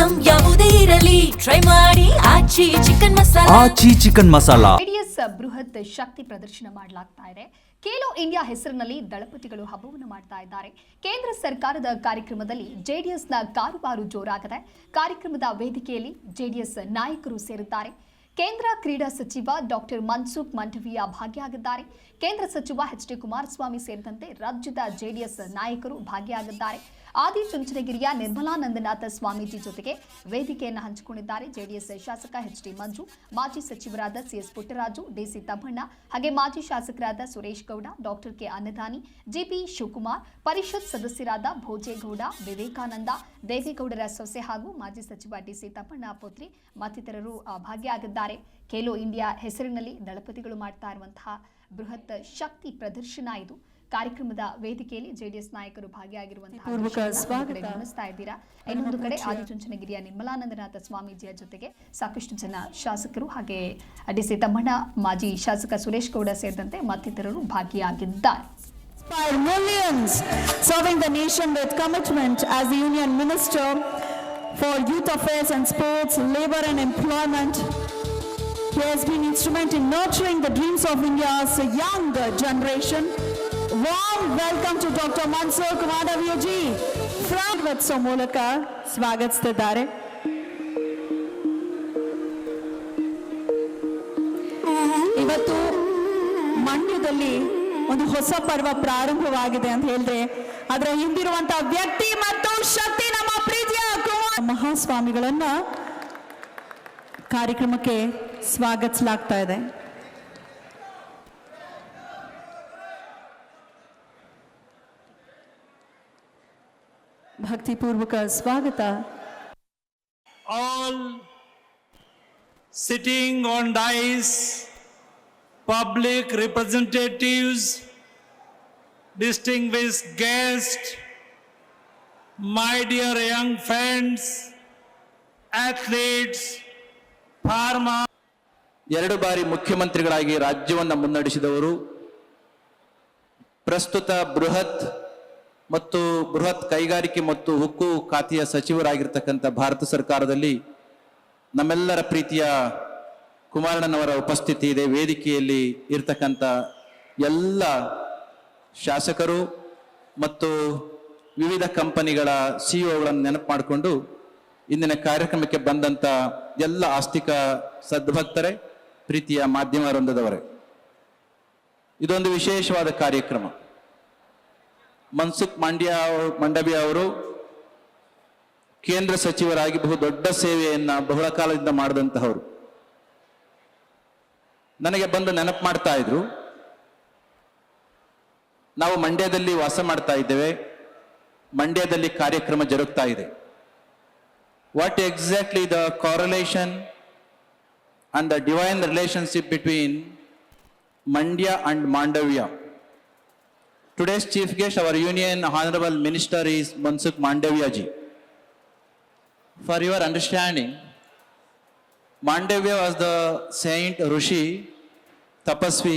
Item ಯಾವುದೇ ಇರಲಿ try ಮಾಡಿ ಆಚಿ ಚಿಕನ್ ಮಸಾಲಾ. ಜೆಡಿಎಸ್ ಬೃಹತ್ ಶಕ್ತಿ ಪ್ರದರ್ಶನ ಮಾಡಲಾಗ್ತಾ ಇದೆ. ಖೇಲೋ ಇಂಡಿಯಾ ಹೆಸರಿನಲ್ಲಿ ದಳಪತಿಗಳು ಹಬ್ಬವನ್ನು ಮಾಡ್ತಾ ಇದ್ದಾರೆ. ಕೇಂದ್ರ ಸರ್ಕಾರದ ಕಾರ್ಯಕ್ರಮದಲ್ಲಿ ಜೆಡಿಎಸ್ನ ಕಾರುಬಾರು ಜೋರಾಗಿದೆ. ಕಾರ್ಯಕ್ರಮದ ವೇದಿಕೆಯಲ್ಲಿ ಜೆಡಿಎಸ್ ನಾಯಕರು ಸೇರಿದ್ದಾರೆ. ಕೇಂದ್ರ ಕ್ರೀಡಾ ಸಚಿವ ಡಾಕ್ಟರ್ ಮನ್ಸುಖ್ ಮಂಡವಿಯಾ ಭಾಗಿಯಾಗಿದ್ದಾರೆ. ಕೇಂದ್ರ ಸಚಿವ ಎಚ್ ಡಿ ಕುಮಾರಸ್ವಾಮಿ ಸೇರಿದಂತೆ ರಾಜ್ಯದ ಜೆಡಿಎಸ್ ನಾಯಕರು ಭಾಗಿಯಾಗಿದ್ದಾರೆ. ಆದಿಚುಂಚನಗಿರಿಯ ನಿರ್ಮಲಾನಂದನಾಥ ಸ್ವಾಮೀಜಿ ಜೊತೆಗೆ ವೇದಿಕೆಯನ್ನು ಹಂಚಿಕೊಂಡಿದ್ದಾರೆ. ಜೆಡಿಎಸ್ ಶಾಸಕ ಎಚ್ ಡಿ ಮಂಜು, ಮಾಜಿ ಸಚಿವರಾದ ಸಿಎಸ್ ಪುಟ್ಟರಾಜು, ಡಿಸಿ ತಮ್ಮಣ್ಣ, ಹಾಗೆ ಮಾಜಿ ಶಾಸಕರಾದ ಸುರೇಶ್ ಗೌಡ, ಡಾಕ್ಟರ್ ಕೆ ಅನ್ನದಾನಿ, ಜಿಪಿ ಶಿವಕುಮಾರ್, ಪರಿಷತ್ ಸದಸ್ಯರಾದ ಭೋಜೇಗೌಡ, ವಿವೇಕಾನಂದ, ದೇವೇಗೌಡರ ಸೊಸೆ ಹಾಗೂ ಮಾಜಿ ಸಚಿವ ಡಿಸಿ ತಮ್ಮಣ್ಣ ಪುತ್ರಿ ಮತ್ತಿತರರು ಭಾಗಿಯಾಗಿದ್ದಾರೆ. ಖೇಲೋ ಇಂಡಿಯಾ ಹೆಸರಿನಲ್ಲಿ ದಳಪತಿಗಳು ಮಾಡ್ತಾ ಇರುವಂತಹ ಬೃಹತ್ ಶಕ್ತಿ ಪ್ರದರ್ಶನ ಇದು. ಕಾರ್ಯಕ್ರಮದ ವೇದಿಕೆಯಲ್ಲಿ ಜೆಡಿಎಸ್ ನಾಯಕರು ಭಾಗಿಯಾಗಿರುವಂತಹ ಗಮನಿಸ್ತಾ ಇದ್ದೀರಾ. ಇನ್ನೊಂದು ಕಡೆ ಆದಿಚುಂಚನಗಿರಿಯ ನಿರ್ಮಲಾನಂದನಾಥ ಸ್ವಾಮೀಜಿಯ ಜೊತೆಗೆ ಸಾಕಷ್ಟು ಜನ ಶಾಸಕರು ಹಾಗೆ ಡಿಸಿ ತಮ್ಮಣ್ಣ, ಮಾಜಿ ಶಾಸಕ ಸುರೇಶ್ ಗೌಡ ಸೇರಿದಂತೆ ಮತ್ತಿತರರು ಭಾಗಿಯಾಗಿದ್ದಾರೆ. Millions serving the nation with commitment as the Union Minister for Youth Affairs and Sports, Labour and Employment. He has been instrumental in nurturing the dreams of India's young generation. Warm welcome to Dr. Mansukh Mandaviya ji. ಸ್ವಾಗತಿಸೋ ಮೂಲಕ ಸ್ವಾಗತಿಸುತ್ತಿದ್ದಾರೆ. ಇವತ್ತು ಮಂಡ್ಯದಲ್ಲಿ ಒಂದು ಹೊಸ ಪರ್ವ ಪ್ರಾರಂಭವಾಗಿದೆ ಅಂತ ಹೇಳಿದ್ರೆ ಅದರ ಹಿಂದಿರುವಂತಹ ವ್ಯಕ್ತಿ ಮತ್ತು ಶಕ್ತಿ ನಮ್ಮ ಪ್ರೀತಿಯ ಮಹಾಸ್ವಾಮಿಗಳನ್ನ ಕಾರ್ಯಕ್ರಮಕ್ಕೆ ಸ್ವಾಗತಿಸಲಾಗ್ತಾ ಇದೆ. ಭಕ್ತಿಪೂರ್ವಕ ಸ್ವಾಗತ. All sitting on dais, public representatives, distinguished guests, my dear young friends, athletes, farmers. 2 ಬಾರಿ ಮುಖ್ಯಮಂತ್ರಿಗಳಾಗಿ ರಾಜ್ಯವನ್ನು ಮುನ್ನಡೆಸಿದವರು, ಪ್ರಸ್ತುತ ಬೃಹತ್ ಕೈಗಾರಿಕೆ ಮತ್ತು ಉಕ್ಕು ಖಾತೆಯ ಸಚಿವರಾಗಿರ್ತಕ್ಕಂಥ ಭಾರತ ಸರ್ಕಾರದಲ್ಲಿ ನಮ್ಮೆಲ್ಲರ ಪ್ರೀತಿಯ ಕುಮಾರಣ್ಣನವರ ಉಪಸ್ಥಿತಿ ಇದೆ. ವೇದಿಕೆಯಲ್ಲಿ ಇರ್ತಕ್ಕಂಥ ಎಲ್ಲ ಶಾಸಕರು ಮತ್ತು ವಿವಿಧ ಕಂಪನಿಗಳ ಸಿಇಒಗಳನ್ನು ನೆನಪು ಮಾಡಿಕೊಂಡು ಇಂದಿನ ಕಾರ್ಯಕ್ರಮಕ್ಕೆ ಬಂದಂಥ ಎಲ್ಲ ಆಸ್ತಿಕ ಸದ್ಭಕ್ತರೇ, ಪ್ರೀತಿಯ ಮಾಧ್ಯಮ ವೃಂದದವರೇ, ಇದೊಂದು ವಿಶೇಷವಾದ ಕಾರ್ಯಕ್ರಮ. ಮನ್ಸುಖ್ ಮಂಡವಿಯಾ ಅವರು ಕೇಂದ್ರ ಸಚಿವರಾಗಿ ಬಹುದೊಡ್ಡ ಸೇವೆಯನ್ನ ಬಹಳ ಕಾಲದಿಂದ ಮಾಡಿದಂತಹವರು. ನನಗೆ ಬಂದು ನೆನಪು ಮಾಡ್ತಾ ಇದ್ರು, ನಾವು ಮಂಡ್ಯದಲ್ಲಿ ವಾಸ ಮಾಡ್ತಾ ಇದ್ದೇವೆ, ಮಂಡ್ಯದಲ್ಲಿ ಕಾರ್ಯಕ್ರಮ ಜರುಗ್ತಾ ಇದೆ. What exactly the correlation and the divine relationship between Mandya and Mandavya? Today's chief guest, our union honorable minister, is Mansukh Mandaviya ji. For your understanding, Mandavya was the saint Rishi Tapasvi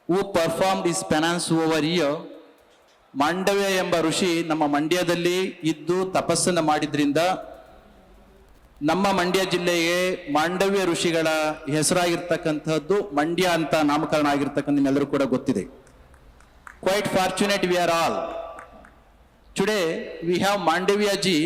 who performed his penance over here. Mandavya ಎಂಬ ಋಷಿ ನಮ್ಮ ಮಂಡ್ಯದಲ್ಲಿ ಇದ್ದು ತಪಸ್ಸನ್ನು ಮಾಡಿದ್ರಿಂದ ನಮ್ಮ ಮಂಡ್ಯ ಜಿಲ್ಲೆಗೆ ಮಾಂಡವ್ಯ ಋಷಿಗಳ ಹೆಸರಾಗಿರ್ತಕ್ಕಂಥದ್ದು ಮಂಡ್ಯ ಅಂತ ನಾಮಕರಣ ಆಗಿರ್ತಕ್ಕಂಥ ನಿಮ್ಮೆಲ್ಲರೂ ಕೂಡ ಗೊತ್ತಿದೆ. Quite fortunate we are all. Today we have Mandavya ji